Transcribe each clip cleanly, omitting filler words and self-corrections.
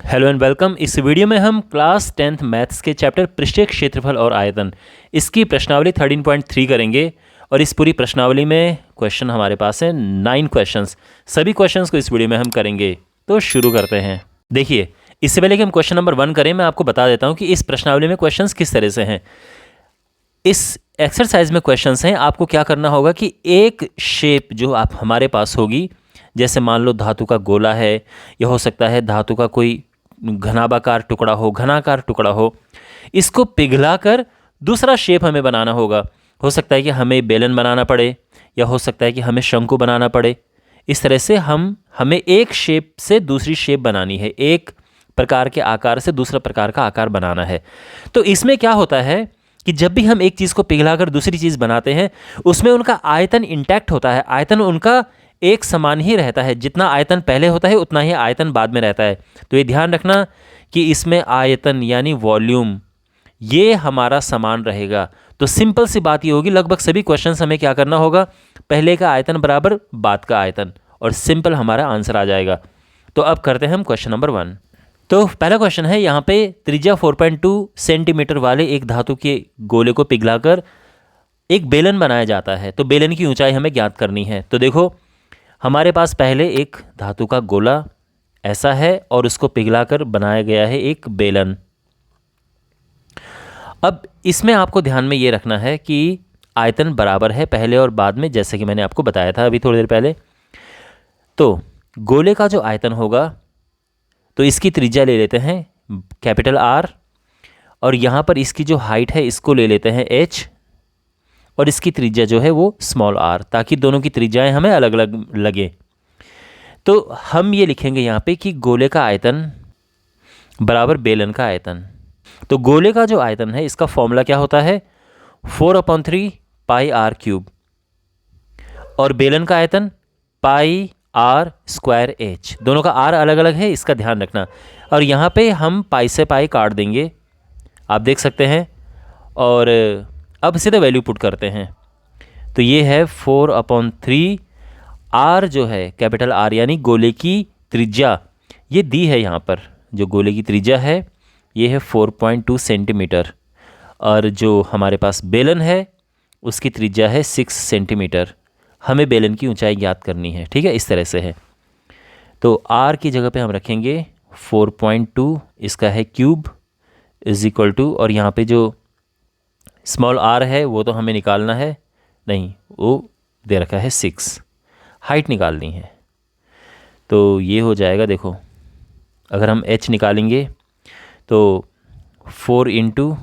Hello and welcome. इस video में हम क्लास 10th मैथ्स के चैप्टर पृष्ठीय क्षेत्रफल और आयतन इसकी प्रश्नावली 13.3 करेंगे। और इस पूरी प्रश्नावली में क्वेश्चन हमारे पास है 9 क्वेश्चंस। सभी क्वेश्चंस को इस वीडियो में हम करेंगे। तो शुरू करते हैं। देखिए, इससे पहले कि हम क्वेश्चन नंबर 1 करें, मैं आपको बता देता हूँ कि इस प्रश्नावली में क्वेश्चंस किस तरह से हैं। इस एक्सरसाइज में क्वेश्चंस हैं, आपको क्या करना होगा कि एक शेप जो आप हमारे पास होगी, जैसे मान लो धातु का गोला है, या हो सकता है धातु का कोई घनाभाकार टुकड़ा हो, घनाकार टुकड़ा हो, इसको पिघलाकर दूसरा शेप हमें बनाना होगा। हो सकता है कि हमें बेलन बनाना पड़े, या हो सकता है कि हमें शंकु बनाना पड़े। इस तरह से हमें एक शेप से दूसरी शेप बनानी है, एक प्रकार के आकार से दूसरा प्रकार का आकार बनाना है। तो इसमें क्या होता है कि जब भी हम एक चीज़ को पिघलाकर दूसरी चीज़ बनाते हैं, उसमें उनका आयतन इंटैक्ट होता है, आयतन उनका एक समान ही रहता है। जितना आयतन पहले होता है उतना ही आयतन बाद में रहता है। तो ये ध्यान रखना कि इसमें आयतन यानी वॉल्यूम ये हमारा समान रहेगा। तो सिंपल सी बात ये होगी, लगभग सभी क्वेश्चंस हमें क्या करना होगा, पहले का आयतन बराबर बाद का आयतन, और सिंपल हमारा आंसर आ जाएगा। तो अब करते हैं हम क्वेश्चन नंबर 1। तो पहला क्वेश्चन है, यहाँ पे त्रिज्या 4.2 सेंटीमीटर वाले एक धातु के गोले को पिघलाकर एक बेलन बनाया जाता है। तो बेलन की ऊंचाई हमें ज्ञात करनी है। तो देखो, हमारे पास पहले एक धातु का गोला ऐसा है और उसको पिघलाकर बनाया गया है एक बेलन। अब इसमें आपको ध्यान में ये रखना है कि आयतन बराबर है पहले और बाद में, जैसे कि मैंने आपको बताया था अभी थोड़ी देर पहले। तो गोले का जो आयतन होगा, तो इसकी त्रिज्या ले लेते हैं कैपिटल आर, और यहाँ पर इसकी जो हाइट है इसको ले लेते हैं एच, और इसकी त्रिज्या जो है वो स्मॉल आर, ताकि दोनों की त्रिज्याएं हमें अलग अलग लगे। तो हम ये लिखेंगे यहाँ पे कि गोले का आयतन बराबर बेलन का आयतन। तो गोले का जो आयतन है इसका फॉर्मूला क्या होता है, 4/3 पाई आर क्यूब, और बेलन का आयतन पाई आर स्क्वायर एच। दोनों का आर अलग अलग है, इसका ध्यान रखना। और यहाँ पे हम पाई से पाई काट देंगे, आप देख सकते हैं। और अब सीधे वैल्यू पुट करते हैं। तो ये है 4/3 आर जो है कैपिटल आर यानी गोले की त्रिज्या, ये दी है यहाँ पर। जो गोले की त्रिज्या है ये है 4.2 सेंटीमीटर, और जो हमारे पास बेलन है उसकी त्रिज्या है 6 सेंटीमीटर। हमें बेलन की ऊंचाई ज्ञात करनी है, ठीक है, इस तरह से है। तो आर की जगह पे हम रखेंगे 4.2, इसका है क्यूब, इज इक्वल टू, और यहाँ पे जो स्मॉल आर है वो तो हमें निकालना है नहीं, वो दे रखा है 6, हाइट निकालनी है। तो ये हो जाएगा, देखो अगर हम h निकालेंगे तो 4 into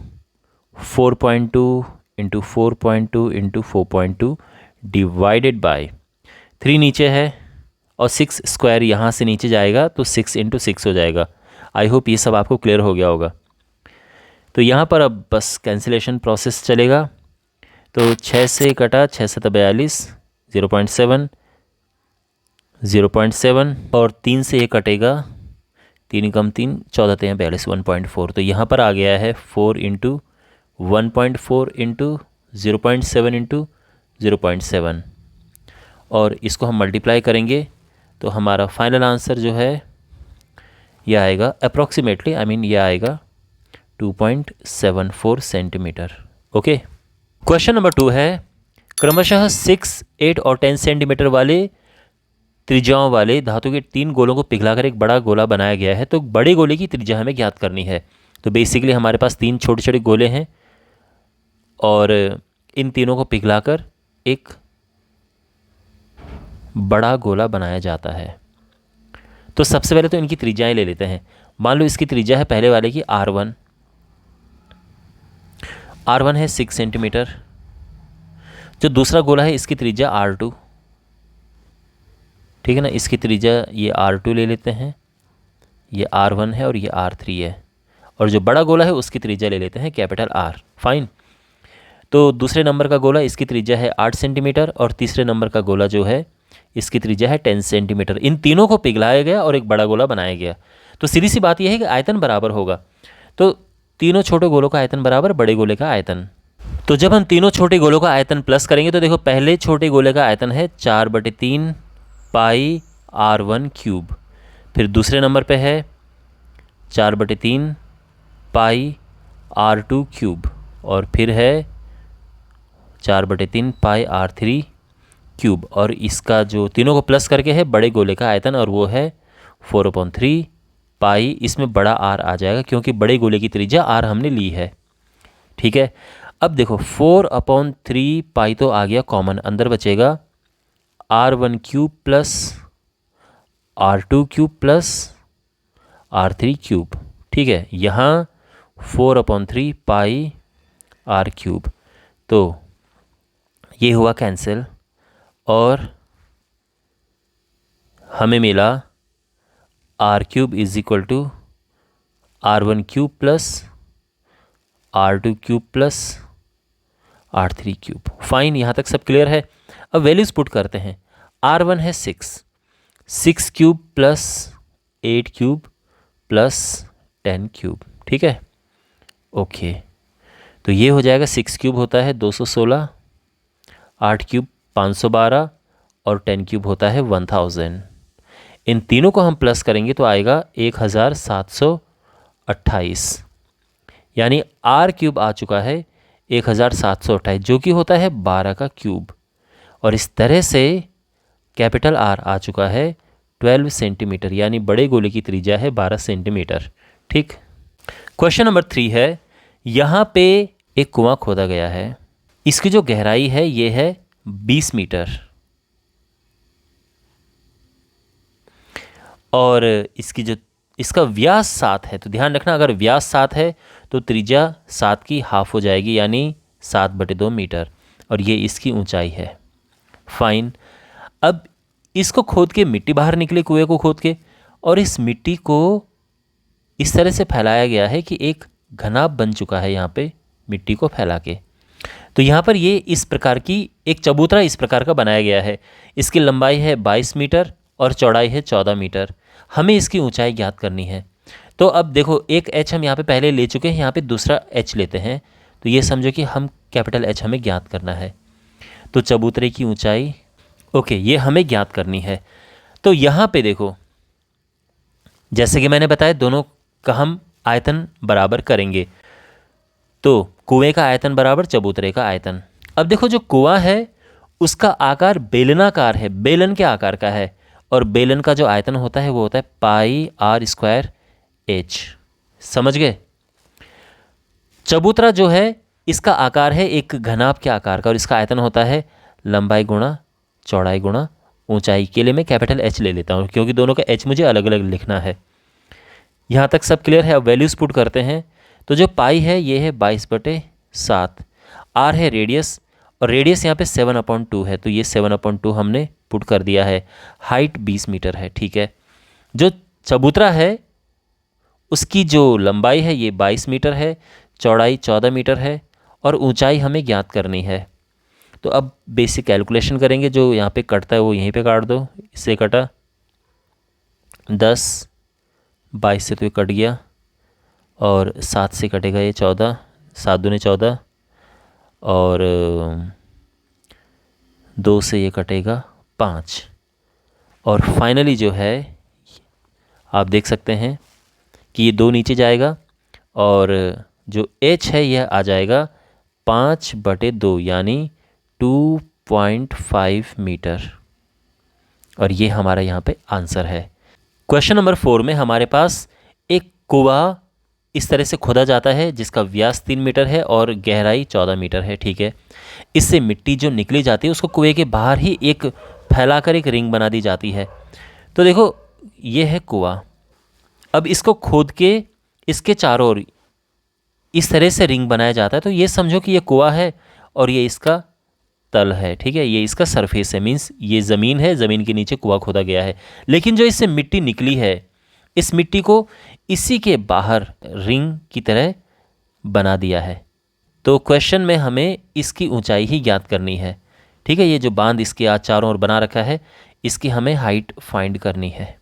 4.2 into 4.2 into 4.2 divided by 3 नीचे है, और 6 स्क्वायर यहाँ से नीचे जाएगा तो 6 इंटू 6 हो जाएगा। आई होप ये सब आपको क्लियर हो गया होगा। तो यहाँ पर अब बस कैंसिलेशन प्रोसेस चलेगा। तो 6 से कटा, 6 से 42, 0.7, 0.7, और 3 से ये कटेगा, 3 कम 3, 14 3 42, 1.4। तो यहाँ पर आ गया है 4 इंटू 1.4 इंटू 0.7 इंटू 0.7, और इसको हम मल्टीप्लाई करेंगे तो हमारा फाइनल आंसर जो है यह आएगा अप्रॉक्सीमेटली, ये आएगा 2.74 सेंटीमीटर। ओके। क्वेश्चन नंबर 2 है, क्रमशः 6, 8 और 10 सेंटीमीटर वाले त्रिज्याओं वाले धातु के 3 गोलों को पिघलाकर एक बड़ा गोला बनाया गया है। तो बड़े गोले की त्रिज्या हमें ज्ञात करनी है। तो बेसिकली हमारे पास 3 छोटे छोटे गोले हैं, और इन तीनों को पिघलाकर एक बड़ा गोला बनाया जाता है। तो सबसे पहले तो इनकी त्रिज्याएं ले लेते हैं। मान लो इसकी त्रिज्या है पहले वाले की R1 है 6 सेंटीमीटर। जो दूसरा गोला है इसकी त्रिज्या R2, ठीक है ना, इसकी त्रिज्या ये R2 ले लेते हैं, ये R1 है और ये R3 है। और जो बड़ा गोला है उसकी त्रिज्या ले लेते हैं कैपिटल R। फाइन। तो दूसरे नंबर का गोला, इसकी त्रिज्या है 8 सेंटीमीटर, और तीसरे नंबर का गोला जो है इसकी त्रिज्या है 10 सेंटीमीटर। इन तीनों को पिघलाया गया और एक बड़ा गोला बनाया गया। तो सीधी सी बात यह है कि आयतन बराबर होगा। तो तीनों छोटे गोलों का आयतन बराबर बड़े गोले का आयतन। तो जब हम तीनों छोटे गोलों का आयतन प्लस करेंगे तो देखो, पहले छोटे गोले का आयतन है 4/3 पाई R1 क्यूब। फिर दूसरे नंबर पे है 4/3 पाई R2 क्यूब, और फिर है 4/3 पाई R3 क्यूब, और इसका जो तीनों को प्लस करके है बड़े गोले का आयतन, और वो है 4/3 पाई, इसमें बड़ा R आ जाएगा क्योंकि बड़े गोले की त्रिज्या R हमने ली है। ठीक है, अब देखो 4/3 पाई तो आ गया कॉमन, अंदर बचेगा R1 cube plus R2 cube plus R3 cube. ठीक है, यहाँ 4/3 पाई R क्यूब, तो ये हुआ कैंसिल, और हमें मिला R cube is equal to R1 cube plus R2 cube plus R3 cube. Fine, यहाँ तक सब क्लियर है। अब वैल्यूज पुट करते हैं। R1 है 6 cube plus 8 cube plus 10 cube. ठीक है, ओके, तो ये हो जाएगा 6 क्यूब होता है 216, 8 क्यूब 512 और 10 क्यूब होता है 1000। इन तीनों को हम प्लस करेंगे तो आएगा 1728, यानी R क्यूब आ चुका है 1728, जो कि होता है 12 का क्यूब, और इस तरह से कैपिटल R आ चुका है 12 सेंटीमीटर, यानी बड़े गोले की त्रिज्या है 12 सेंटीमीटर। ठीक, क्वेश्चन नंबर 3 है, यहाँ पे एक कुआं खोदा गया है, इसकी जो गहराई है ये है 20 मीटर, और इसका व्यास 7 है। तो ध्यान रखना, अगर व्यास 7 है तो त्रिज्या 7 की हाफ हो जाएगी, यानी 7/2 मीटर, और ये इसकी ऊंचाई है। फाइन, अब इसको खोद के मिट्टी बाहर निकले, कुएं को खोद के, और इस मिट्टी को इस तरह से फैलाया गया है कि एक घनाभ बन चुका है यहाँ पे मिट्टी को फैला के। तो यहाँ पर ये इस प्रकार की एक चबूतरा इस प्रकार का बनाया गया है। इसकी लंबाई है 22 मीटर और चौड़ाई है 14 मीटर। हमें इसकी ऊंचाई ज्ञात करनी है। तो अब देखो, एक एच हम यहाँ पे पहले ले चुके हैं, यहाँ पे दूसरा एच लेते हैं। तो ये समझो कि हम कैपिटल एच हमें ज्ञात करना है। तो चबूतरे की ऊंचाई, ओके, ये हमें ज्ञात करनी है। तो यहाँ पे देखो, जैसे कि मैंने बताया, दोनों का हम आयतन बराबर करेंगे। तो कुएं का आयतन बराबर चबूतरे का आयतन। अब देखो, जो कुआं है उसका आकार बेलनाकार है, बेलन के आकार का है, और बेलन का जो आयतन होता है वो होता है पाई R² H। समझ गए? चबूतरा जो है इसका आकार है एक घनाभ के आकार का, और इसका आयतन होता है लंबाई गुणा चौड़ाई गुणा ऊंचाई। के लिए मैं कैपिटल H ले लेता हूँ क्योंकि दोनों का H मुझे अलग अलग लिखना है। यहाँ तक सब क्लियर है। अब वैल्यूज पुट करते हैं। तो जो पाई है ये है 22/7, R है रेडियस, और रेडियस यहाँ पे 7/2 है, तो ये 7/2 हमने पुट कर दिया है। हाइट 20 मीटर है। ठीक है, जो चबूतरा है उसकी जो लंबाई है ये 22 मीटर है, चौड़ाई 14 मीटर है, और ऊंचाई हमें ज्ञात करनी है। तो अब बेसिक कैलकुलेशन करेंगे। जो यहाँ पे कटता है वो यहीं पे काट दो। इससे कटा 10, 22 से तो ये कट गया, और 7 से कटेगा ये 14, 7 दूने 14, और 2 से ये कटेगा 5, और फाइनली जो है आप देख सकते हैं कि ये 2 नीचे जाएगा, और जो H है यह आ जाएगा 5/2 यानी 2.5 मीटर, और ये हमारा यहाँ पे आंसर है। क्वेश्चन नंबर 4 में हमारे पास एक कुआं इस तरह से खोदा जाता है जिसका व्यास 3 मीटर है और गहराई 14 मीटर है। ठीक है, इससे मिट्टी जो निकली जाती है उसको कुएं के बाहर ही एक फैलाकर एक रिंग बना दी जाती है। तो देखो, ये है कुआं। अब इसको खोद के इसके चारों ओर इस तरह से रिंग बनाया जाता है। तो ये समझो कि ये कुआं है और ये इसका तल है। ठीक है, ये इसका सरफेस है, मीन्स ये ज़मीन है, ज़मीन के नीचे कुआं खोदा गया है। लेकिन जो इससे मिट्टी निकली है, इस मिट्टी को इसी के बाहर रिंग की तरह बना दिया है। तो क्वेश्चन में हमें इसकी ऊंचाई ही ज्ञात करनी है। ठीक है, ये जो बांध इसके आज चारों ओर बना रखा है, इसकी हमें हाइट फाइंड करनी है।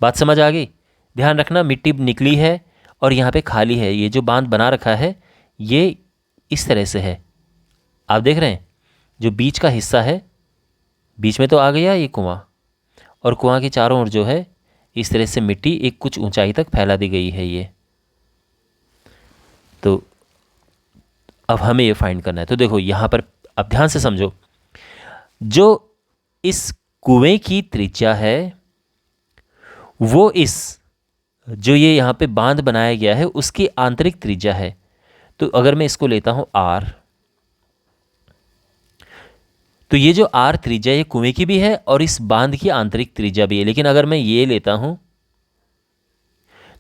बात समझ आ गई? ध्यान रखना, मिट्टी निकली है और यहाँ पे खाली है। ये जो बांध बना रखा है ये इस तरह से है, आप देख रहे हैं। जो बीच का हिस्सा है, बीच में तो आ गया ये कुआं, और कुआं के चारों ओर जो है इस तरह से मिट्टी एक कुछ ऊंचाई तक फैला दी गई है ये। तो अब हमें ये फाइंड करना है। तो देखो यहाँ पर अब ध्यान से समझो, जो इस कुएं की त्रिज्या है वो इस जो ये यहाँ पे बांध बनाया गया है उसकी आंतरिक त्रिज्या है। तो अगर मैं इसको लेता हूँ आर, तो ये जो आर त्रिज्या ये कुएं की भी है और इस बांध की आंतरिक त्रिज्या भी है। लेकिन अगर मैं ये लेता हूं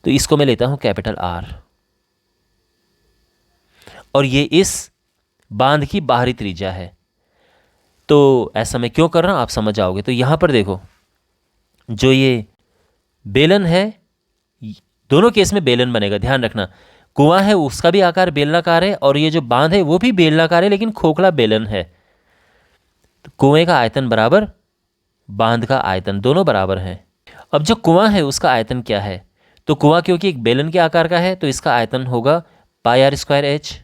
तो इसको मैं लेता हूं कैपिटल आर, और ये इस बांध की बाहरी त्रिज्या है। तो ऐसा मैं क्यों कर रहा हूं आप समझ जाओगे। तो यहां पर देखो, जो ये बेलन है, दोनों केस में बेलन बनेगा, ध्यान रखना। कुआं है उसका भी आकार बेलनाकार है और ये जो बांध है वो भी बेलनाकार है लेकिन खोखला बेलन है। तो कुएं का आयतन बराबर बांध का आयतन, दोनों बराबर हैं। अब जो कुआं है उसका आयतन क्या है, तो कुआं क्योंकि एक बेलन के आकार का है तो इसका आयतन होगा पाई आर स्क्वायर एच,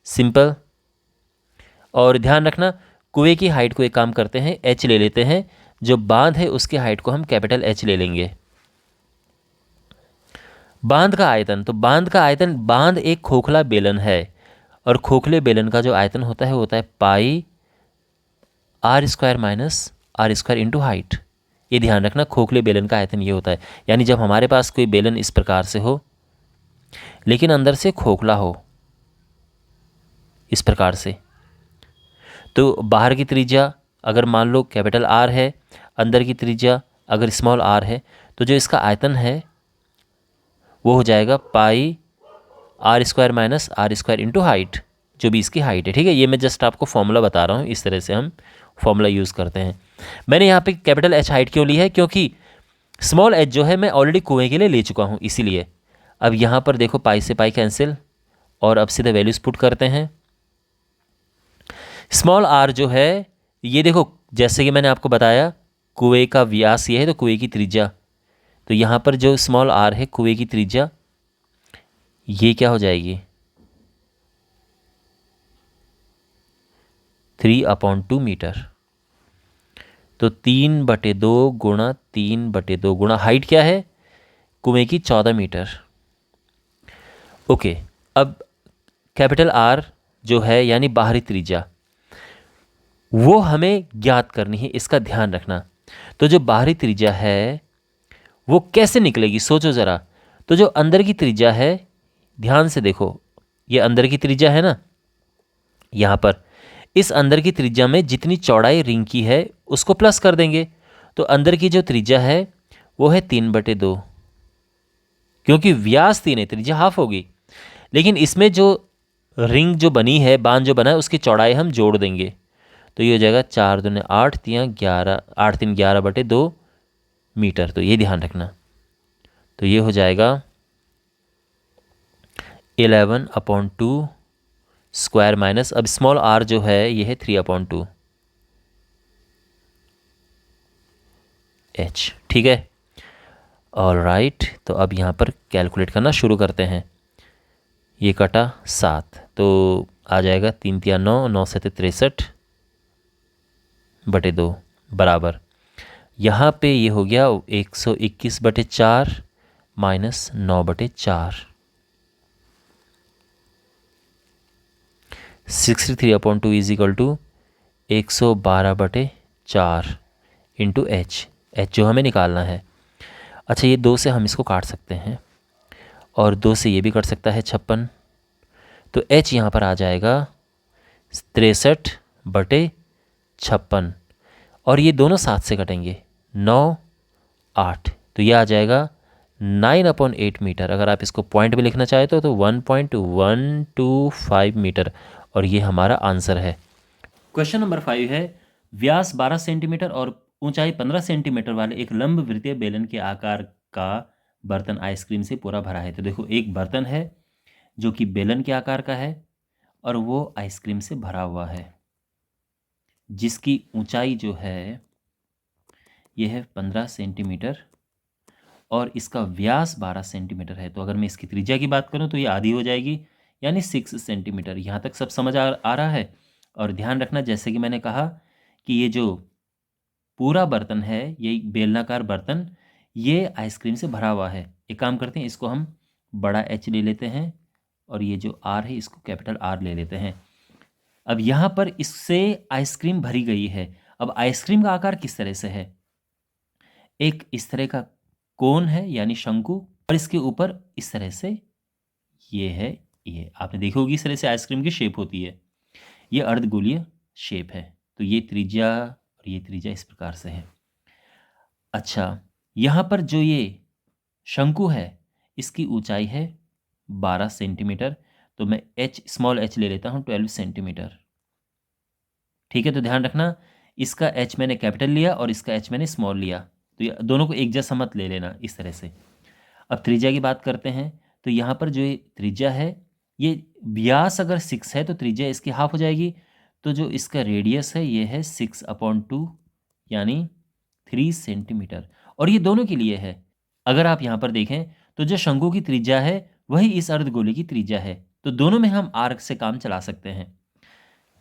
सिंपल। और ध्यान रखना कुएं की हाइट को एक काम करते हैं, एच ले लेते हैं, जो बांध है उसकी हाइट को हम कैपिटल एच ले लेंगे। बांध का आयतन, तो बांध का आयतन, बांध एक खोखला बेलन है और खोखले बेलन का जो आयतन होता है वो होता है pi R square minus R square into height. ये ध्यान रखना खोखले बेलन का आयतन ये होता है। यानी जब हमारे पास कोई बेलन इस प्रकार से हो लेकिन अंदर से खोखला हो इस प्रकार से, तो बाहर की त्रिज्या अगर मान लो कैपिटल आर है, अंदर की त्रिज्या अगर स्मॉल आर है, तो जो इसका आयतन है वो हो जाएगा pi R square minus R square into height, जो भी इसकी हाइट है। ठीक है, ये मैं जस्ट आपको फॉर्मूला बता रहा हूँ, इस तरह से हम फॉर्मूला यूज़ करते हैं। मैंने यहाँ पे कैपिटल एच हाइट क्यों ली है, क्योंकि स्मॉल एच जो है मैं ऑलरेडी कुएं के लिए ले चुका हूँ इसीलिए। अब यहाँ पर देखो पाई से पाई कैंसिल और अब सीधे वैल्यूज पुट करते हैं। स्मॉल आर जो है ये देखो, जैसे कि मैंने आपको बताया कुएं का व्यास ये है तो कुएं की त्रिज्या, तो यहाँ पर जो स्मॉल आर है कुएं की त्रिज्या ये क्या हो जाएगी 3/2 मीटर। तो 3/2 गुणा 3/2 गुणा हाइट क्या है कुएं की 14 मीटर। ओके, अब कैपिटल आर जो है यानी बाहरी त्रिज्या वो हमें ज्ञात करनी है, इसका ध्यान रखना। तो जो बाहरी त्रिज्या है वो कैसे निकलेगी सोचो ज़रा। तो जो अंदर की त्रिज्या है, ध्यान से देखो, ये अंदर की त्रिज्या है ना, यहाँ पर इस अंदर की त्रिज्या में जितनी चौड़ाई रिंग की है उसको प्लस कर देंगे। तो अंदर की जो त्रिज्या है वो है 3/2, क्योंकि व्यास 3 है, त्रिज्या हाफ होगी। लेकिन इसमें जो रिंग जो बनी है, बांध जो बना है, उसकी चौड़ाई हम जोड़ देंगे। तो ये हो जाएगा 4 दूने 8 3 11, 8 3 11/2 मीटर। तो ये ध्यान रखना। तो ये हो जाएगा 11/2 स्क्वायर माइनस, अब स्मॉल आर जो है ये है 3/2 एच। ठीक है, ऑल राइट। तो अब यहाँ पर कैलकुलेट करना शुरू करते हैं। ये कटा 7 तो आ जाएगा 3 3 9, 9 7 63/2 बराबर, यहाँ पे ये हो गया 121/4 minus 9/4, 63/2 is equal to 112/4 into H, H जो हमें निकालना है। अच्छा, ये 2 से हम इसको काट सकते हैं और 2 से ये भी कट सकता है 56। तो एच यहाँ पर आ जाएगा 63/56 और ये दोनों 7 से कटेंगे, 9 8, तो ये आ जाएगा 9/8 मीटर। अगर आप इसको पॉइंट में लिखना चाहे तो 1.125 मीटर, और ये हमारा आंसर है। क्वेश्चन नंबर 5 है, व्यास 12 सेंटीमीटर और ऊंचाई 15 सेंटीमीटर वाले एक लंब वृत्तीय बेलन के आकार का बर्तन आइसक्रीम से पूरा भरा है। तो देखो, एक बर्तन है जो कि बेलन के आकार का है और वो आइसक्रीम से भरा हुआ है, जिसकी ऊंचाई जो है ये है 15 सेंटीमीटर और इसका व्यास 12 सेंटीमीटर है। तो अगर मैं इसकी त्रिज्या की बात करूं तो ये आधी हो जाएगी, यानी 6 सेंटीमीटर। यहाँ तक सब समझ आ रहा है। और ध्यान रखना, जैसे कि मैंने कहा कि ये जो पूरा बर्तन है, ये बेलनाकार बर्तन, ये आइसक्रीम से भरा हुआ है। एक काम करते हैं, इसको हम बड़ा H ले लेते हैं और ये जो R है इसको कैपिटल R ले लेते हैं। अब यहाँ पर इससे आइसक्रीम भरी गई है। अब आइसक्रीम का आकार किस तरह से है? एक इस तरह का कोन है यानी शंकु, और इसके ऊपर इस तरह से ये है, ये आपने देखी होगी इस तरह से आइसक्रीम की शेप होती है। ये अर्धगोलीय शेप है। तो ये त्रिज्या और ये त्रिज्या इस प्रकार से है। अच्छा, यहाँ पर जो ये शंकु है इसकी ऊंचाई है 12 सेंटीमीटर। तो मैं स्मॉल h ले लेता हूँ 12 सेंटीमीटर। ठीक है, तो ध्यान रखना इसका h मैंने कैपिटल लिया और इसका h मैंने स्मॉल लिया, तो ये दोनों को एक जैसा मत ले लेना इस तरह से। अब त्रिज्या की बात करते हैं। तो यहाँ पर जो ये त्रिज्या है, ये व्यास अगर 6 है तो त्रिज्या इसकी हाफ हो जाएगी। तो जो इसका रेडियस है ये है 6/2 यानी 3 सेंटीमीटर। और ये दोनों के लिए है। अगर आप यहाँ पर देखें तो जो शंकु की त्रिज्या है वही इस अर्धगोले की त्रिज्या है। तो दोनों में हम आर्क से काम चला सकते हैं।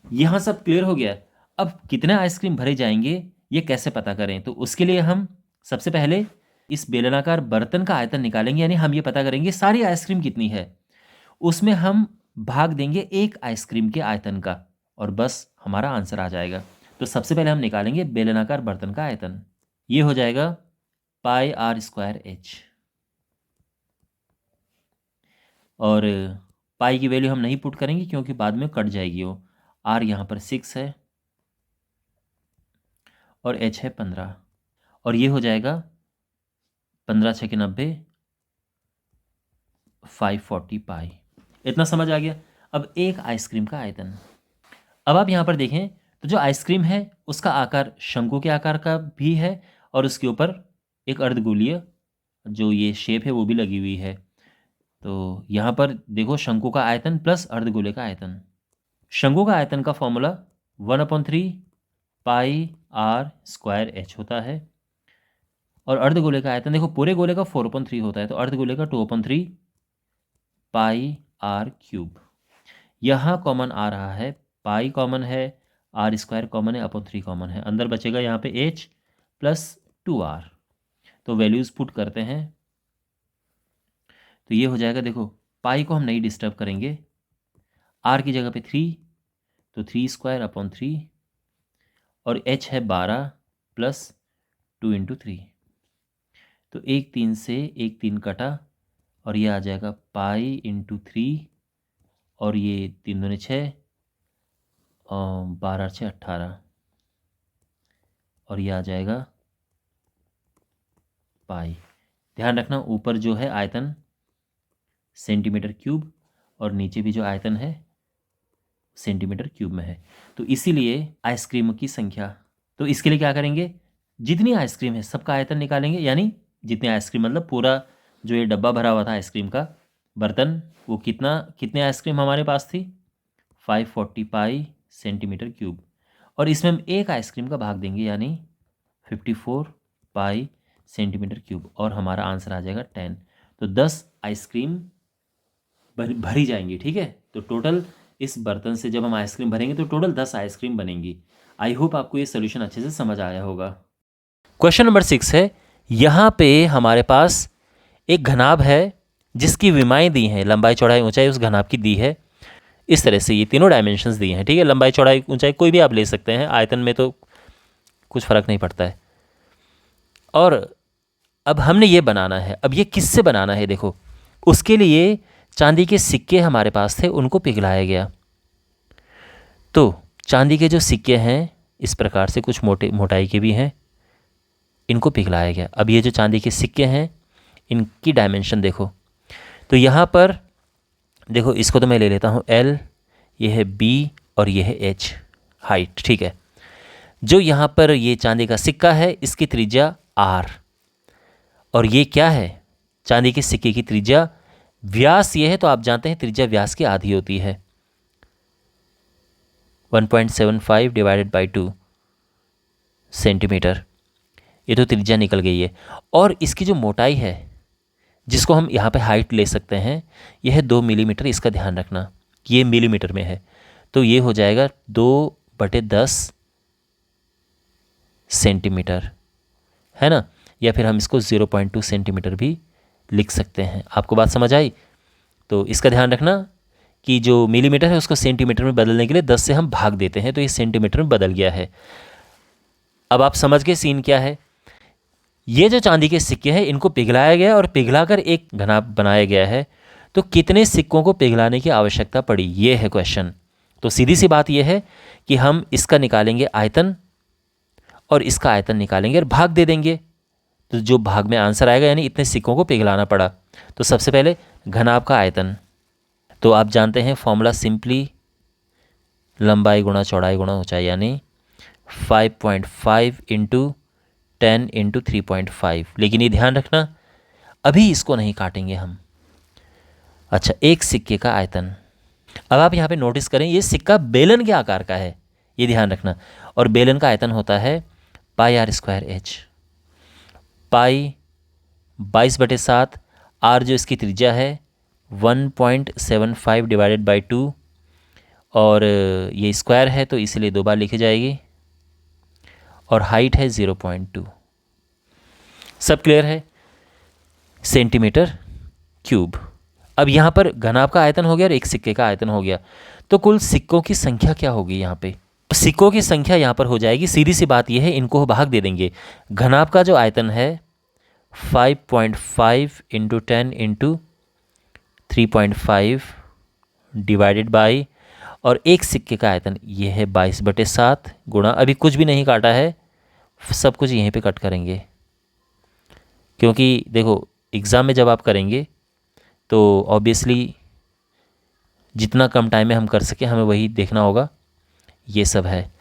यहाँ सब क्लियर हो गया। अब कितने आइसक्रीम भरे जाएंगे ये कैसे पता करें? तो उसके लिए हम सबसे पहले इस बेलनाकार बर्तन का आयतन निकालेंगे, यानी हम ये पता करेंगे सारी आइसक्रीम कितनी है। उसमें हम भाग देंगे एक आइसक्रीम के आयतन का और बस हमारा आंसर आ जाएगा। तो सबसे पहले हम निकालेंगे बेलनाकार बर्तन का आयतन। ये हो जाएगा πr²h। और पाई की वैल्यू हम नहीं पुट करेंगे क्योंकि बाद में कट जाएगी वो। r यहाँ पर 6 है और h है 15, और ये हो जाएगा 15 × 6 = 90, 540 पाई। इतना समझ आ गया। अब एक आइसक्रीम का आयतन। अब आप यहाँ पर देखें तो जो आइसक्रीम है उसका आकार शंकु के आकार का भी है और उसके ऊपर एक अर्धगोलीय जो ये शेप है वो भी लगी हुई है। तो यहाँ पर देखो शंकु का आयतन प्लस अर्धगोले का आयतन। शंकु का आयतन का फॉर्मूला 1/3 πr² होता है, और अर्धगोले का आयतन देखो पूरे गोले का 4/3 होता है, तो अर्धगोले का 2/3 πr³। यहाँ कॉमन आ रहा है, पाई कॉमन है, r² कॉमन है, 3 कॉमन है, अंदर बचेगा यहाँ पे h + 2r। तो वैल्यूज़ पुट करते हैं तो ये हो जाएगा, देखो पाई को हम नहीं डिस्टर्ब करेंगे, r की जगह पे 3, तो 3² और h है 12 + 2 × 3, तो 1 3 से 1 3 कटा और ये आ जाएगा पाई × 3, और ये 3 दूनी 6 और 12 × 6 = 18, और ये आ जाएगा पाई। ध्यान रखना ऊपर जो है आयतन सेंटीमीटर क्यूब और नीचे भी जो आयतन है सेंटीमीटर क्यूब में है। तो इसीलिए आइसक्रीम की संख्या, तो इसके लिए क्या करेंगे, जितनी आइसक्रीम है सबका आयतन निकालेंगे, यानी जितनी आइसक्रीम मतलब पूरा जो ये डब्बा भरा हुआ था आइसक्रीम का बर्तन, वो कितने आइसक्रीम हमारे पास थी, 540 पाई सेंटीमीटर क्यूब, और इसमें हम एक आइसक्रीम का भाग देंगे यानी 54 पाई सेंटीमीटर क्यूब, और हमारा आंसर आ जाएगा 10। तो 10 आइसक्रीम भरी जाएंगी। ठीक है, तो टोटल इस बर्तन से जब हम आइसक्रीम भरेंगे तो टोटल 10 आइसक्रीम बनेंगी। आई होप आपको ये सोल्यूशन अच्छे से समझ आया होगा। क्वेश्चन नंबर 6 है, यहाँ पे हमारे पास एक घनाभ है जिसकी विमाएँ दी हैं, लंबाई चौड़ाई ऊंचाई उस घनाभ की दी है। इस तरह से ये तीनों डायमेंशंस दिए हैं। ठीक है, लंबाई चौड़ाई ऊंचाई कोई भी आप ले सकते हैं, आयतन में तो कुछ फ़र्क नहीं पड़ता है। और अब हमने ये बनाना है, अब ये किससे बनाना है, देखो उसके लिए चांदी के सिक्के हमारे पास थे, उनको पिघलाया गया। तो चांदी के जो सिक्के हैं इस प्रकार से कुछ मोटाई के भी हैं, इनको पिघलाया गया। अब ये जो चांदी के सिक्के हैं इनकी डायमेंशन देखो, तो यहाँ पर देखो इसको तो मैं ले लेता हूँ L, ये है B और ये है H हाइट। ठीक है, जो यहाँ पर ये चांदी का सिक्का है इसकी त्रिज्या R, और ये क्या है, चांदी के सिक्के की त्रिज्या, व्यास ये है तो आप जानते हैं त्रिज्या व्यास की आधी होती है, 1.75 / 2 सेंटीमीटर। ये तो त्रिज्या निकल गई है। और इसकी जो मोटाई है जिसको हम यहाँ पे हाइट ले सकते हैं, यह है 2 मिलीमीटर। इसका ध्यान रखना ये मिलीमीटर में है, तो ये हो जाएगा 2/10 सेंटीमीटर, है ना। या फिर हम इसको 0.2 सेंटीमीटर भी लिख सकते हैं। आपको बात समझ आई? तो इसका ध्यान रखना कि जो मिलीमीटर है उसको सेंटीमीटर में बदलने के लिए 10 से हम भाग देते हैं, तो ये सेंटीमीटर में बदल गया है। अब आप समझ गए सीन क्या है। ये जो चांदी के सिक्के हैं इनको पिघलाया गया और पिघलाकर एक घना बनाया गया है। तो कितने सिक्कों को पिघलाने की आवश्यकता पड़ी, ये है क्वेश्चन। तो सीधी सी बात यह है कि हम इसका निकालेंगे आयतन और इसका आयतन निकालेंगे और भाग दे देंगे। तो जो भाग में आंसर आएगा यानी इतने सिक्कों को पिघलाना पड़ा। तो सबसे पहले घनाभ का आयतन, तो आप जानते हैं फॉर्मूला सिंपली लंबाई गुणा चौड़ाई गुणा ऊंचाई, यानी 5.5 इंटू 10 इंटू 3.5। लेकिन ये ध्यान रखना अभी इसको नहीं काटेंगे हम। अच्छा, एक सिक्के का आयतन। अब आप यहाँ पे नोटिस करें ये सिक्का बेलन के आकार का है, ये ध्यान रखना। और बेलन का आयतन होता है πr²h। पाई 22/7, आर जो इसकी त्रिज्या है 1.75 डिवाइडेड बाई 2, और ये स्क्वायर है तो इसलिए 2 बार लिखी जाएगी, और हाइट है 0.2। सब क्लियर है? Centimetre cube. अब यहाँ पर घनाभ का आयतन हो गया और एक सिक्के का आयतन हो गया, तो कुल सिक्कों की संख्या क्या होगी यहाँ पे? सिक्कों की संख्या यहाँ पर हो जाएगी, सीधी सी बात यह है, इनको भाग दे देंगे। घनाभ का जो आयतन है 5.5 इंटू 10 इंटू 3.5 डिवाइडेड बाई, और एक सिक्के का आयतन ये है 22/7 गुणा, अभी कुछ भी नहीं काटा है, सब कुछ यहीं पे कट करेंगे, क्योंकि देखो एग्ज़ाम में जब आप करेंगे तो ऑब्वियसली जितना कम टाइम में हम कर सकें हमें वही देखना होगा। ये सब है।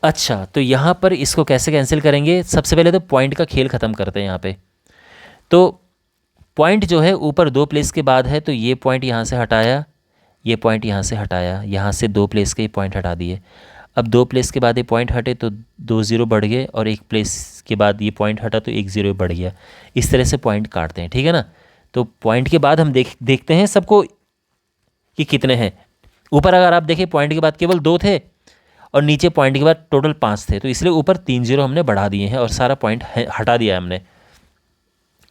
अच्छा, तो यहाँ पर इसको कैसे कैंसिल करेंगे? सबसे पहले तो पॉइंट का खेल ख़त्म करते हैं यहाँ पे। तो पॉइंट जो है ऊपर 2 प्लेस के बाद है, तो ये पॉइंट यहाँ से हटाया, ये पॉइंट यहाँ से हटाया, यहाँ से 2 प्लेस के पॉइंट हटा दिए। अब 2 प्लेस के बाद ये पॉइंट हटे तो 2 0 बढ़ गए, और 1 प्लेस के बाद ये पॉइंट हटा तो 1 0 बढ़ गया। इस तरह से पॉइंट काटते हैं, ठीक है ना। तो पॉइंट के बाद हम देखते हैं सबको कि कितने हैं। ऊपर अगर आप देखें पॉइंट के बाद केवल 2 थे और नीचे पॉइंट के बाद टोटल 5 थे, तो इसलिए ऊपर 3 0 हमने बढ़ा दिए हैं और सारा पॉइंट हटा दिया है हमने।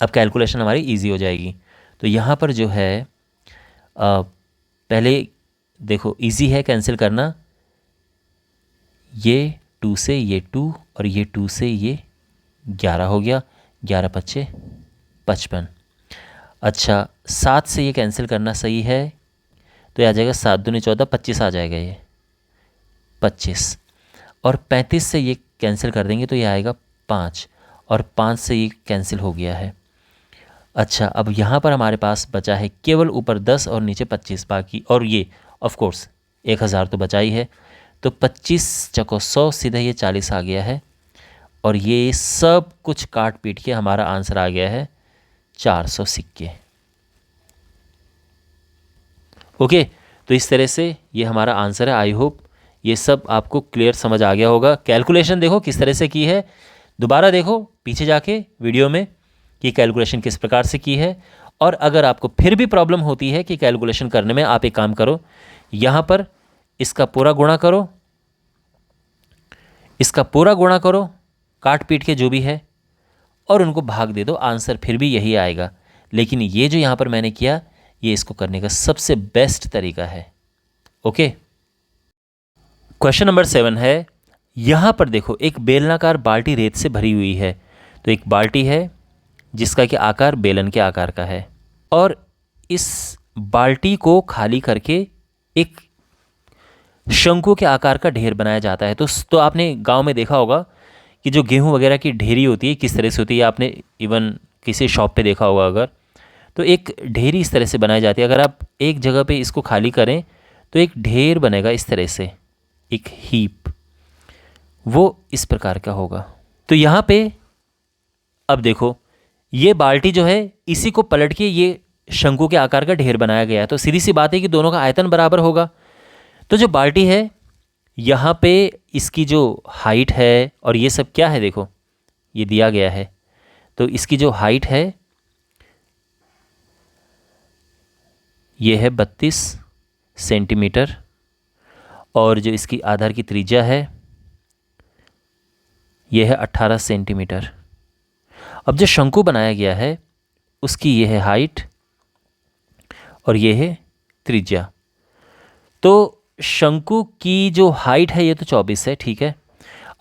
अब कैलकुलेशन हमारी इजी हो जाएगी। तो यहाँ पर जो है पहले देखो इजी है कैंसिल करना, ये 2 से ये 2 और ये 2 से ये 11 हो गया, 11 5 55। अच्छा, 7 से ये कैंसिल करना सही है, तो ये आ जाएगा 7 दूनी 14, 25 आ जाएगा ये 25, और 35 से ये कैंसिल कर देंगे तो ये आएगा 5, और 5 से ये कैंसिल हो गया है। अच्छा, अब यहाँ पर हमारे पास बचा है केवल ऊपर 10 और नीचे 25 बाकी, और ये ऑफ कोर्स 1000 तो बचा ही है, तो 25 चको 100 सीधे ये 40 आ गया है, और ये सब कुछ काट पीट के हमारा आंसर आ गया है 400 सिक्के। ओके, तो इस तरह से ये हमारा आंसर है। आई होप ये सब आपको क्लियर समझ आ गया होगा। कैलकुलेशन देखो किस तरह से की है, दोबारा देखो पीछे जाके वीडियो में कि कैलकुलेशन किस प्रकार से की है। और अगर आपको फिर भी प्रॉब्लम होती है कि कैलकुलेशन करने में, आप एक काम करो, यहाँ पर इसका पूरा गुणा करो, इसका पूरा गुणा करो काट पीट के जो भी है, और उनको भाग दे दो, आंसर फिर भी यही आएगा। लेकिन ये जो यहाँ पर मैंने किया, ये इसको करने का सबसे बेस्ट तरीका है। ओके, क्वेश्चन नंबर 7 है, यहाँ पर देखो एक बेलनाकार बाल्टी रेत से भरी हुई है। तो एक बाल्टी है जिसका कि आकार बेलन के आकार का है, और इस बाल्टी को खाली करके एक शंकु के आकार का ढेर बनाया जाता है। तो आपने गांव में देखा होगा कि जो गेहूं वगैरह की ढेरी होती है किस तरह से होती है, आपने इवन किसी शॉप पे देखा होगा अगर, तो एक ढेरी इस तरह से बनाई जाती है। अगर आप एक जगह पे इसको खाली करें तो एक ढेर बनेगा इस तरह से, एक हीप, वो इस प्रकार का होगा। तो यहाँ पे अब देखो ये बाल्टी जो है इसी को पलट के ये शंकु के आकार का ढेर बनाया गया है। तो सीधी सी बात है कि दोनों का आयतन बराबर होगा। तो जो बाल्टी है यहाँ पे इसकी जो हाइट है, और ये सब क्या है देखो ये दिया गया है, तो इसकी जो हाइट है ये है 32 सेंटीमीटर, और जो इसकी आधार की त्रिज्या है ये है 18 सेंटीमीटर। अब जो शंकु बनाया गया है उसकी ये है हाइट और ये है त्रिज्या। तो शंकु की जो हाइट है ये तो 24 है, ठीक है।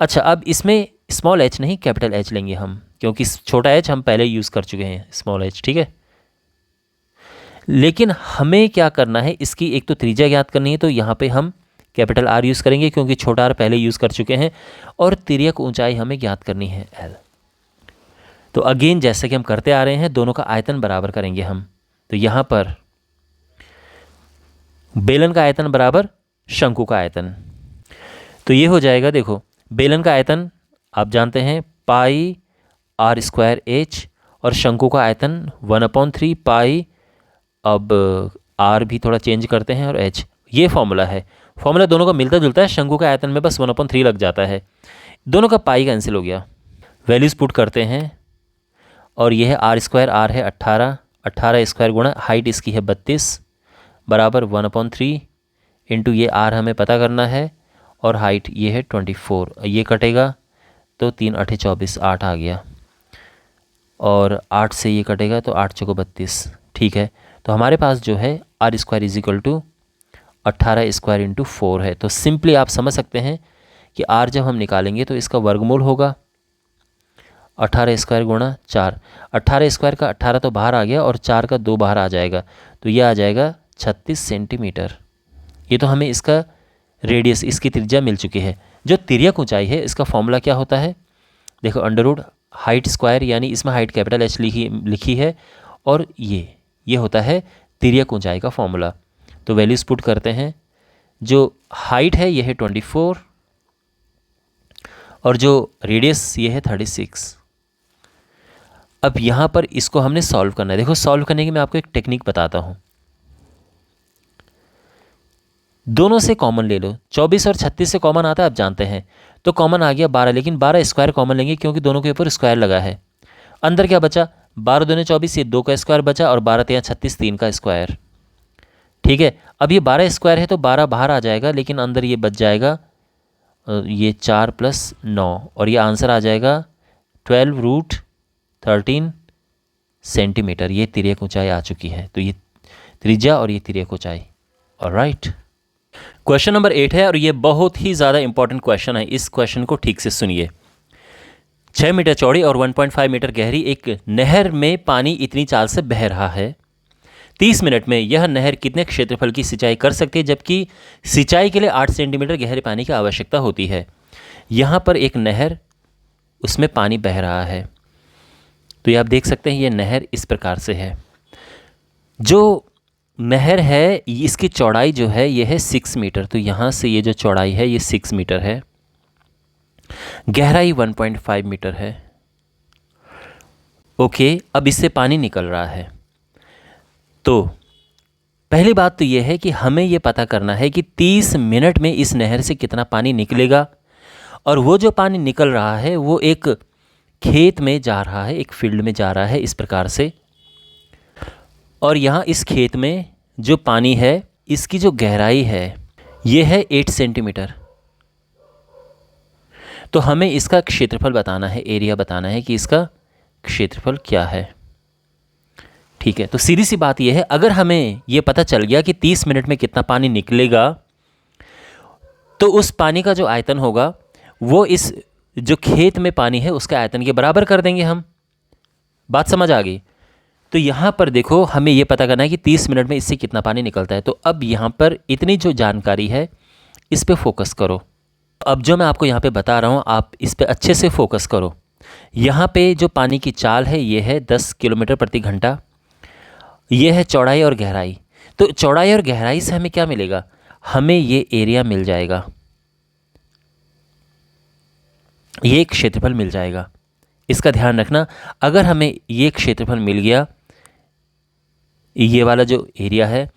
अच्छा, अब इसमें स्मॉल एच नहीं कैपिटल एच लेंगे हम, क्योंकि छोटा एच हम पहले यूज़ कर चुके हैं, स्मॉल एच, ठीक है। लेकिन हमें क्या करना है, इसकी एक तो त्रिज्या ज्ञात करनी है, तो यहाँ पे हम कैपिटल आर यूज़ करेंगे क्योंकि छोटा आर पहले यूज़ कर चुके हैं, और तिर्यक ऊंचाई हमें ज्ञात करनी है एल। तो अगेन जैसे कि हम करते आ रहे हैं, दोनों का आयतन बराबर करेंगे हम। तो यहाँ पर बेलन का आयतन बराबर शंकु का आयतन, तो ये हो जाएगा, देखो बेलन का आयतन आप जानते हैं पाई आर स्क्वायर एच, और शंकु का आयतन 1/3 पाई, अब आर भी थोड़ा चेंज करते हैं और एच, ये फॉर्मूला है। फॉर्मूला दोनों का मिलता जुलता है, शंकु का आयतन में बस 1/3 लग जाता है, दोनों का पाई कैंसिल हो गया। वैल्यूज़ पुट करते हैं और यह है आर स्क्वायर, आर है 18, 18 स्क्वायर गुणा हाइट इसकी है 32 बराबर 1/3 इंटू ये आर हमें पता करना है, और हाइट ये है 24, ये कटेगा तो 3 8 24, 8 आ गया, और 8 से ये कटेगा तो 8 चौको 32, ठीक है। तो हमारे पास जो है R square is equal to 18 square into 4 है। तो सिंपली आप समझ सकते हैं कि आर जब हम निकालेंगे तो इसका वर्गमूल होगा 18 स्क्वायर गुणा 4, 18 स्क्वायर का 18 तो बाहर आ गया और 4 का 2 बाहर आ जाएगा, तो ये आ जाएगा 36 सेंटीमीटर। ये तो हमें इसका रेडियस, इसकी त्रिज्या मिल चुकी है। जो तिर्यक ऊंचाई है इसका फॉर्मूला क्या होता है, देखो अंडरवुड हाइट स्क्वायर, यानी इसमें हाइट कैपिटल एच लिखी है, और ये होता है तिर्यक ऊंचाई का फॉर्मूला। तो वैल्यूज पुट करते हैं, जो हाइट है ये है 24 और जो रेडियस ये है 36। अब यहाँ पर इसको हमने सॉल्व करना है। देखो सॉल्व करने की मैं आपको एक टेक्निक बताता हूँ, दोनों से कॉमन ले लो, 24 और 36 से कॉमन आता है आप जानते हैं, तो कॉमन आ गया 12, लेकिन 12 स्क्वायर कॉमन लेंगे क्योंकि दोनों के ऊपर स्क्वायर लगा है। अंदर क्या बचा, 12 दूने 24, ये 2 का स्क्वायर बचा, और 12 तिया 36, 3 का स्क्वायर, ठीक है। अब ये 12 स्क्वायर है तो 12 बाहर आ जाएगा, लेकिन अंदर ये बच जाएगा ये 4 + 9, और ये आंसर आ जाएगा 12√13 सेंटीमीटर। ये तिर्यक ऊंचाई आ चुकी है। तो ये त्रिज्या और ये तिर्यक ऊंचाई। ऑलराइट, क्वेश्चन नंबर 8 है और ये बहुत ही ज़्यादा इंपॉर्टेंट क्वेश्चन है। इस क्वेश्चन को ठीक से सुनिए। 6 मीटर चौड़ी और 1.5 मीटर गहरी एक नहर में पानी इतनी चाल से बह रहा है, 30 मिनट में यह नहर कितने क्षेत्रफल की सिंचाई कर सकती है, जबकि सिंचाई के लिए 8 सेंटीमीटर गहरे पानी की आवश्यकता होती है। यहाँ पर एक नहर, उसमें पानी बह रहा है, तो ये आप देख सकते हैं ये नहर इस प्रकार से है। जो नहर है इसकी चौड़ाई जो है ये है 6 मीटर, तो यहाँ से ये जो चौड़ाई है ये 6 मीटर है, गहराई 1.5 मीटर है। ओके, अब इससे पानी निकल रहा है। तो पहली बात तो ये है कि हमें ये पता करना है कि 30 मिनट में इस नहर से कितना पानी निकलेगा, और वो जो पानी निकल रहा है वो एक खेत में जा रहा है, एक फील्ड में जा रहा है इस प्रकार से, और यहाँ इस खेत में जो पानी है इसकी जो गहराई है ये है 8 सेंटीमीटर। तो हमें इसका क्षेत्रफल बताना है, एरिया बताना है कि इसका क्षेत्रफल क्या है, ठीक है। तो सीधी सी बात यह है, अगर हमें यह पता चल गया कि 30 मिनट में कितना पानी निकलेगा, तो उस पानी का जो आयतन होगा वो इस जो खेत में पानी है उसके आयतन के बराबर कर देंगे हम। बात समझ आ गई? तो यहाँ पर देखो हमें ये पता करना है कि 30 मिनट में इससे कितना पानी निकलता है। तो अब यहाँ पर इतनी जो जानकारी है इस पे फोकस करो। अब जो मैं आपको यहाँ पे बता रहा हूँ आप इस पे अच्छे से फोकस करो। यहाँ पे जो पानी की चाल है ये है 10 किलोमीटर प्रति घंटा, ये है चौड़ाई और गहराई। तो चौड़ाई और गहराई से हमें क्या मिलेगा, हमें ये एरिया मिल जाएगा, ये क्षेत्रफल मिल जाएगा। इसका ध्यान रखना, अगर हमें ये क्षेत्रफल मिल गया, ये वाला जो एरिया है,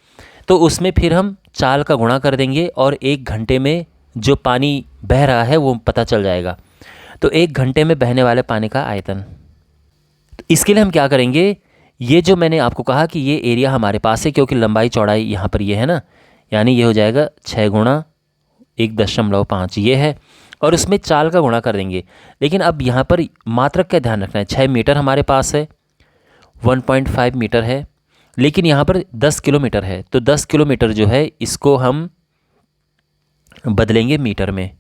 तो उसमें फिर हम चाल का गुणा कर देंगे और 1 घंटे में जो पानी बह रहा है वो पता चल जाएगा। तो 1 घंटे में बहने वाले पानी का आयतन, तो इसके लिए हम क्या करेंगे, ये जो मैंने आपको कहा कि ये एरिया हमारे पास है क्योंकि लंबाई चौड़ाई यहाँ पर ये है ना, यानी ये हो जाएगा 6 × 1.5 ये है, और उसमें चाल का गुणा कर देंगे। लेकिन अब यहाँ पर मात्रक का ध्यान रखना है। 6 मीटर हमारे पास है, 1.5 मीटर है, लेकिन यहाँ पर 10 किलोमीटर है। तो 10 किलोमीटर जो है इसको हम बदलेंगे मीटर में,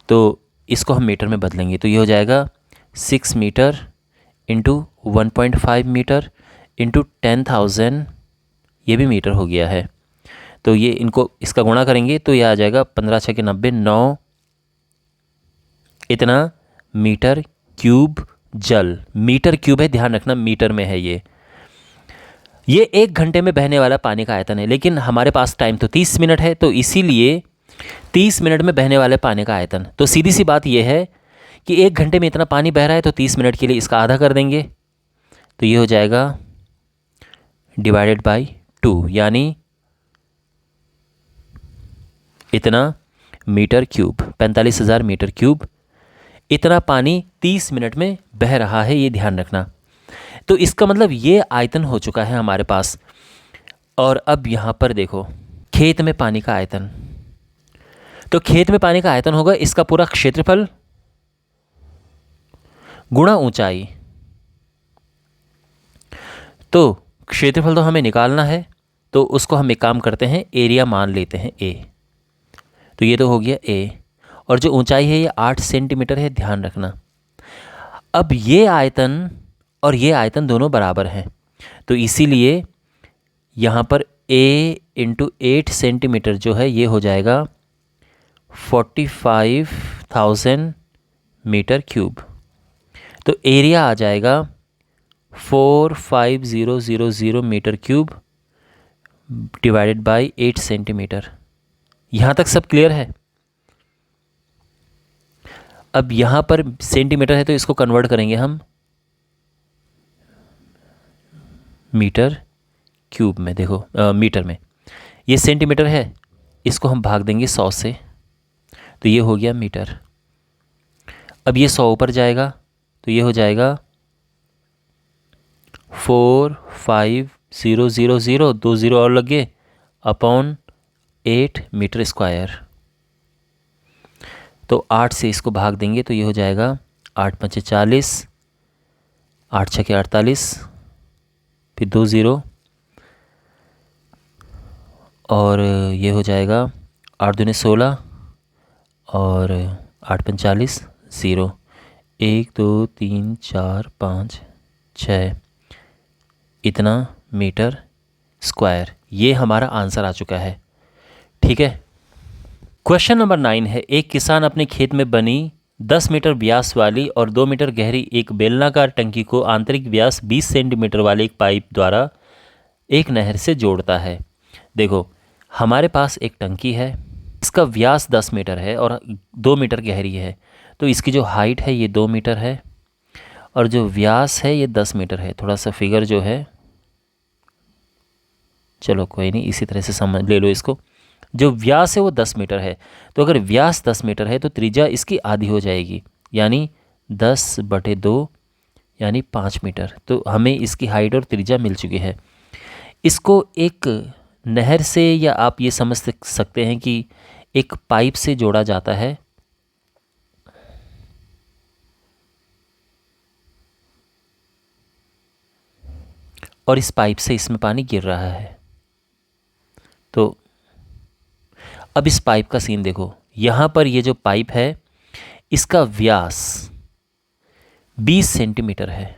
तो इसको हम मीटर में बदलेंगे। तो ये हो जाएगा 6 मीटर इंटू 1.5 मीटर इंटू 10,000, ये भी मीटर हो गया है। तो ये इनको इसका गुणा करेंगे तो ये आ जाएगा 15 छः के 90, 9 इतना मीटर क्यूब जल। मीटर क्यूब है, ध्यान रखना मीटर में है ये 1 घंटे में बहने वाला पानी का आयतन है। लेकिन हमारे पास टाइम तो 30 मिनट है, तो इसीलिए 30 मिनट में बहने वाले पानी का आयतन। तो सीधी सी बात यह है कि 1 घंटे में इतना पानी बह रहा है, तो 30 मिनट के लिए इसका आधा कर देंगे। तो ये हो जाएगा डिवाइडेड बाई 2, यानी इतना मीटर क्यूब, 45,000 मीटर क्यूब। इतना पानी 30 मिनट में बह रहा है, ये ध्यान रखना। तो इसका मतलब ये आयतन हो चुका है हमारे पास। और अब यहाँ पर देखो खेत में पानी का आयतन। तो खेत में पानी का आयतन होगा इसका पूरा क्षेत्रफल गुणा ऊंचाई। तो क्षेत्रफल तो हमें निकालना है, तो उसको हम एक काम करते हैं, एरिया मान लेते हैं ए। तो ये तो हो गया ए, और जो ऊंचाई है ये 8 सेंटीमीटर है, ध्यान रखना। अब ये आयतन और ये आयतन दोनों बराबर हैं, तो इसीलिए यहाँ पर a इंटू 8 सेंटीमीटर जो है ये हो जाएगा 45,000 मीटर क्यूब। तो एरिया आ जाएगा 45000 metre cube divided by 8 centimetre. यहाँ तक सब क्लियर है। अब यहाँ पर सेंटीमीटर है तो इसको कन्वर्ट करेंगे हम मीटर क्यूब में। देखो मीटर में ये सेंटीमीटर है, इसको हम भाग देंगे 100 से, तो ये हो गया मीटर। अब ये 100 ऊपर जाएगा तो ये हो जाएगा 45000, 2 0 और लगे, अपॉन 8 मीटर स्क्वायर। तो 8 से इसको भाग देंगे तो ये हो जाएगा 8 5 40, 8 6 48, फिर 2 0, और ये हो जाएगा 8 दूनी 16, और 8 5 40, 0, 1 2 3 4 5 6 इतना मीटर स्क्वायर। ये हमारा आंसर आ चुका है। ठीक है। क्वेश्चन नंबर 9 है, एक किसान अपने खेत में बनी 10 मीटर व्यास वाली और 2 मीटर गहरी एक बेलनाकार टंकी को आंतरिक व्यास 20 सेंटीमीटर वाले एक पाइप द्वारा एक नहर से जोड़ता है। देखो हमारे पास एक टंकी है, इसका व्यास 10 मीटर है और 2 मीटर गहरी है। तो इसकी जो हाइट है ये 2 मीटर है और जो व्यास है ये 10 मीटर है। थोड़ा सा फिगर जो है, चलो कोई नहीं, इसी तरह से समझ ले लो इसको। जो व्यास है वो 10 मीटर है, तो अगर व्यास 10 मीटर है तो त्रिज्या इसकी आधी हो जाएगी, यानी 10/2 यानी 5 मीटर। तो हमें इसकी हाइट और त्रिज्या मिल चुकी है। इसको एक नहर से, या आप ये समझ सकते हैं कि एक पाइप से जोड़ा जाता है। और इस पाइप से इसमें पानी गिर रहा है। तो अब इस पाइप का सीन देखो, यहाँ पर ये जो पाइप है इसका व्यास 20 सेंटीमीटर है।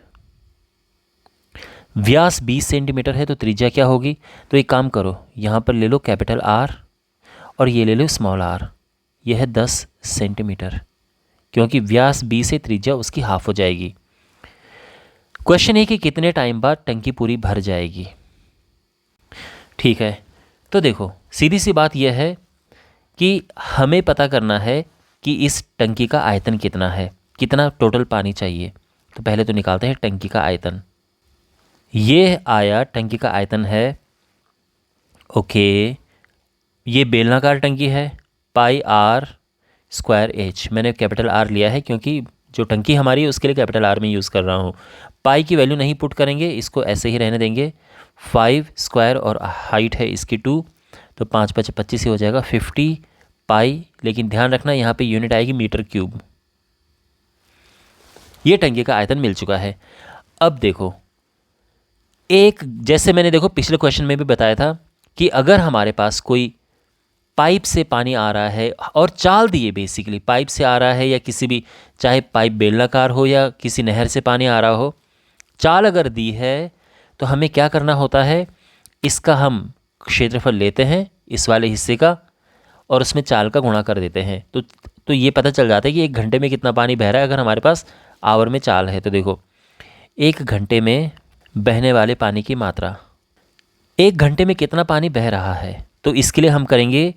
व्यास 20 सेंटीमीटर है तो त्रिज्या क्या होगी? तो एक काम करो, यहाँ पर ले लो कैपिटल आर और ये ले लो स्मॉल आर। यह है 10 सेंटीमीटर, क्योंकि व्यास 20 है, त्रिज्या उसकी हाफ हो जाएगी। क्वेश्चन है कि कितने टाइम बाद टंकी पूरी भर जाएगी। ठीक है, तो देखो सीधी सी बात यह है कि हमें पता करना है कि इस टंकी का आयतन कितना है, कितना टोटल पानी चाहिए। तो पहले तो निकालते हैं टंकी का आयतन। ये आया टंकी का आयतन है, ओके, ये बेलनाकार टंकी है, पाई आर स्क्वायर एच। मैंने कैपिटल आर लिया है क्योंकि जो टंकी हमारी है उसके लिए कैपिटल आर में यूज़ कर रहा हूँ। पाई की वैल्यू नहीं पुट करेंगे, इसको ऐसे ही रहने देंगे। 5 स्क्वायर और हाइट है इसकी 2, तो 5 5 25 ही हो जाएगा 50 पाई लेकिन ध्यान रखना यहाँ पे यूनिट आएगी मीटर क्यूब। ये टंकी का आयतन मिल चुका है। अब देखो, एक जैसे मैंने देखो पिछले क्वेश्चन में भी बताया था कि अगर हमारे पास कोई पाइप से पानी आ रहा है और चाल दिए, बेसिकली पाइप से आ रहा है या किसी भी, चाहे पाइप बेलनाकार हो या किसी नहर से पानी आ रहा हो, चाल अगर दी है तो हमें क्या करना होता है, इसका हम क्षेत्रफल लेते हैं इस वाले हिस्से का और उसमें चाल का गुणा कर देते हैं। तो ये पता चल जाता है कि 1 घंटे में कितना पानी बह रहा है अगर हमारे पास आवर में चाल है। तो देखो 1 घंटे में बहने वाले पानी की मात्रा, 1 घंटे में कितना पानी बह रहा है, तो इसके लिए हम करेंगे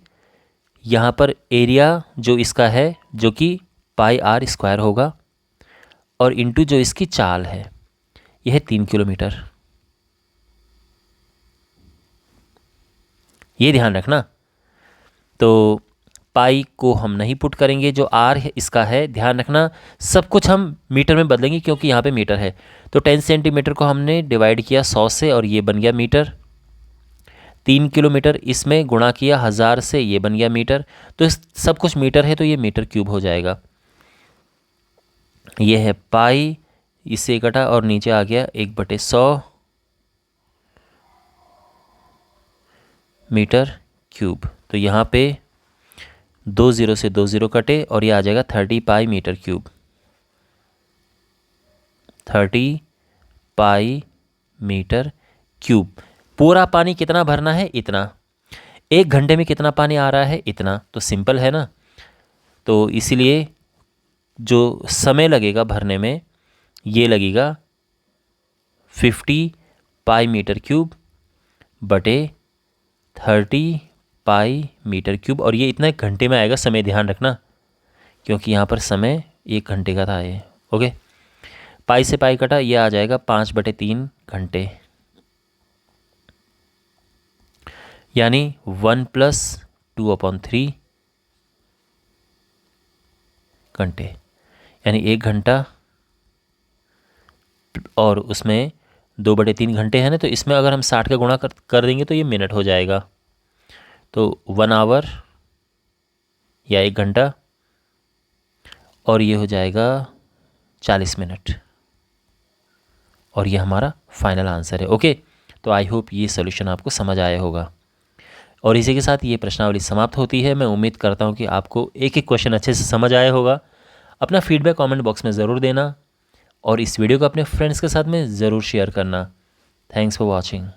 यहाँ पर एरिया जो इसका है जो कि पाई आर स्क्वायर होगा और इंटू जो इसकी चाल है, यह है 3 किलोमीटर। ये ध्यान रखना। तो पाई को हम नहीं पुट करेंगे, जो आर है इसका है, ध्यान रखना सब कुछ हम मीटर में बदलेंगे क्योंकि यहाँ पे मीटर है। तो 10 सेंटीमीटर को हमने डिवाइड किया 100 से और ये बन गया मीटर। 3 किलोमीटर इसमें गुणा किया 1000 से, ये बन गया मीटर। तो इस सब कुछ मीटर है तो ये मीटर क्यूब हो जाएगा। ये है पाई, इससे कटा और नीचे आ गया 1/100 मीटर क्यूब। तो यहाँ पे 2 0 से 2 0 कटे और ये आ जाएगा 30 pi metre cube. 30 pi metre cube. पूरा पानी कितना भरना है, इतना। 1 घंटे में कितना पानी आ रहा है, इतना। तो सिंपल है ना। तो इसीलिए जो समय लगेगा भरने में, ये लगेगा 50 पाई मीटर क्यूब बटे 30 पाई मीटर क्यूब, और ये इतना 1 घंटे में आएगा। समय ध्यान रखना क्योंकि यहाँ पर समय 1 घंटे का था ये। ओके, पाई से पाई कटा, ये आ जाएगा 5/3 घंटे, यानी 1 + 2/3 घंटे, यानी 1 घंटा और उसमें 2/3 घंटे है ना। तो इसमें अगर हम 60 का गुणा कर देंगे तो ये मिनट हो जाएगा। तो 1 आवर या 1 घंटा और ये हो जाएगा 40 मिनट, और ये हमारा फाइनल आंसर है। ओके, तो आई होप ये सोल्यूशन आपको समझ आया होगा। और इसी के साथ ये प्रश्नावली समाप्त होती है। मैं उम्मीद करता हूँ कि आपको एक एक क्वेश्चन अच्छे से समझ आया होगा। अपना फीडबैक कमेंट बॉक्स में ज़रूर देना और इस वीडियो को अपने फ्रेंड्स के साथ में ज़रूर शेयर करना। Thanks for watching.